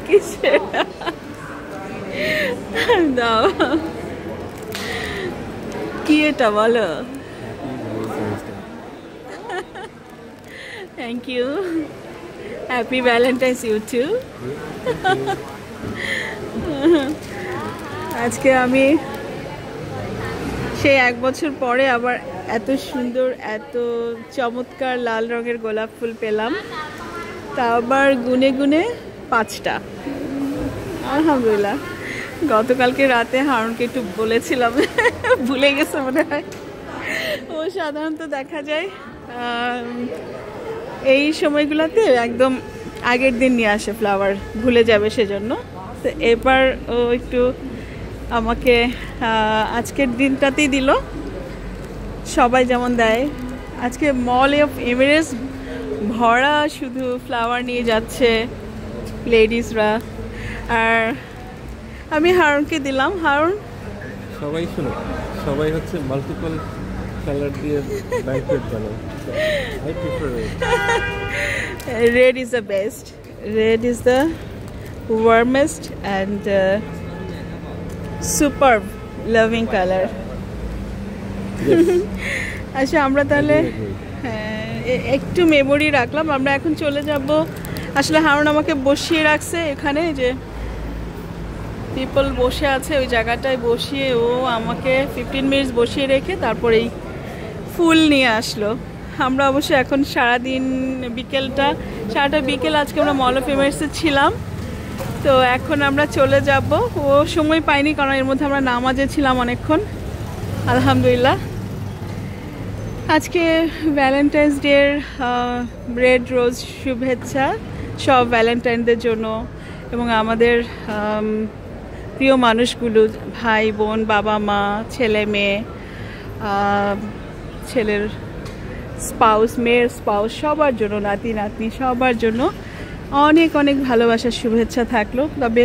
কিসের দাও কি এটা বলো thank you happy valentine's you too আজকে আমি সেই 1 বছর পরে আবার এত সুন্দর এত চমৎকার লাল রঙের গোলাপ ফুল পেলাম তা আবার গুনে গুনে 5টা আলহামদুলিল্লাহ গতকালকে রাতে হারুনকে একটু বলেছিলাম ভুলে গেছে মনে হয় ও সাধারণত দেখা যায় এই সময়গুলোতে একদম আগের দিন নিয়ে আসে ফ্লাওয়ার ভুলে যাবে সেজন্য তো এবার ও একটু আমাকে আজকের দিনটাতেই দিল সবাই যেমন দেয় আজকে মল অফ এমিরেটস ভরা শুধু ফ্লাওয়ার নিয়ে যাচ্ছে লেডিসরা আর আমি হারুনকে দিলাম হারুন সবাই শুনো সবাই হচ্ছে মাল্টিপল কালার দিয়ে ব্যাঙ্কেট বানায় I prefer red is the best red is the warmest and superb loving color আচ্ছা আমরা তাহলে একটু মেমোরি রাখলাম আমরা এখন চলে যাব আসলে হারুন আমাকে বসিয়ে রাখছে এখানে যে পিপল বসে আছে ওই জায়গাটায় বসিয়ে ও আমাকে 15 মিনিটস বসিয়ে রেখে তারপরে এই ফুল নিয়ে আসলো আমরা অবশ্য এখন সারাদিন সারাটা বিকেল আজকে আমরা মল অফ এমিরেটসে ছিলাম তো এখন আমরা চলে যাব ও সময় পাইনি কারণ এর মধ্যে আমরা নামাজে ছিলাম অনেকক্ষণ আলহামদুলিল্লাহ আজকে ভ্যালেন্টাইন্স ডের রেড রোজ শুভেচ্ছা সব ভ্যালেন্টাইনদের জন্য এবং আমাদের প্রিয় মানুষগুলো ভাই বোন বাবা মা ছেলে মেয়ে ছেলের স্পাউস মেয়ের স্পাউস সবার জন্য নাতি নাতনি সবার জন্য অনেক অনেক ভালোবাসার শুভেচ্ছা থাকলো তবে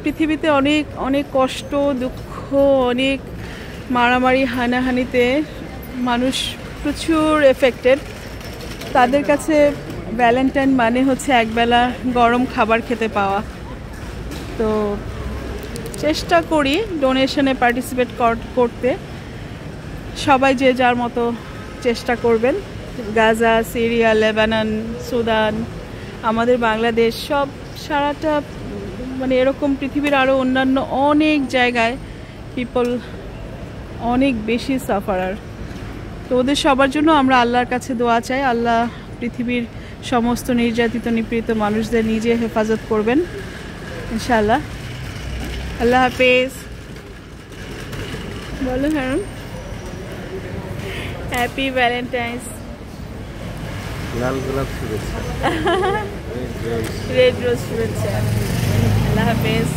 পৃথিবীতে অনেক অনেক কষ্ট দুঃখ অনেক মারামারি হানাহানিতে মানুষ প্রচুর এফেক্টেড তাদের কাছে ভ্যালেন্টাইন মানে হচ্ছে একবেলা গরম খাবার খেতে পাওয়া তো চেষ্টা করি ডোনেশনে পার্টিসিপেট করতে সবাই যে যার মতো চেষ্টা করবেন গাজা সিরিয়া লেবানন সুদান আমাদের বাংলাদেশ সব সারাটা মানে এরকম পৃথিবীর আরও অন্যান্য অনেক জায়গায় পিপল অনেক বেশি সাফারার তো ওদের সবার জন্য আমরা আল্লাহর কাছে দোয়া চাই আল্লাহ পৃথিবীর সমস্ত নির্যাতিত নিপীড়িত মানুষদের নিজে হেফাজত করবেন ইনশাআল্লাহ আল্লাহ হাফেজ বলো হারুন হ্যাপি ভ্যালেন্টাইন্স লাল গোলাপ শুভেচ্ছা রেড রোজ শুভেচ্ছা আল্লাহ হাফেজ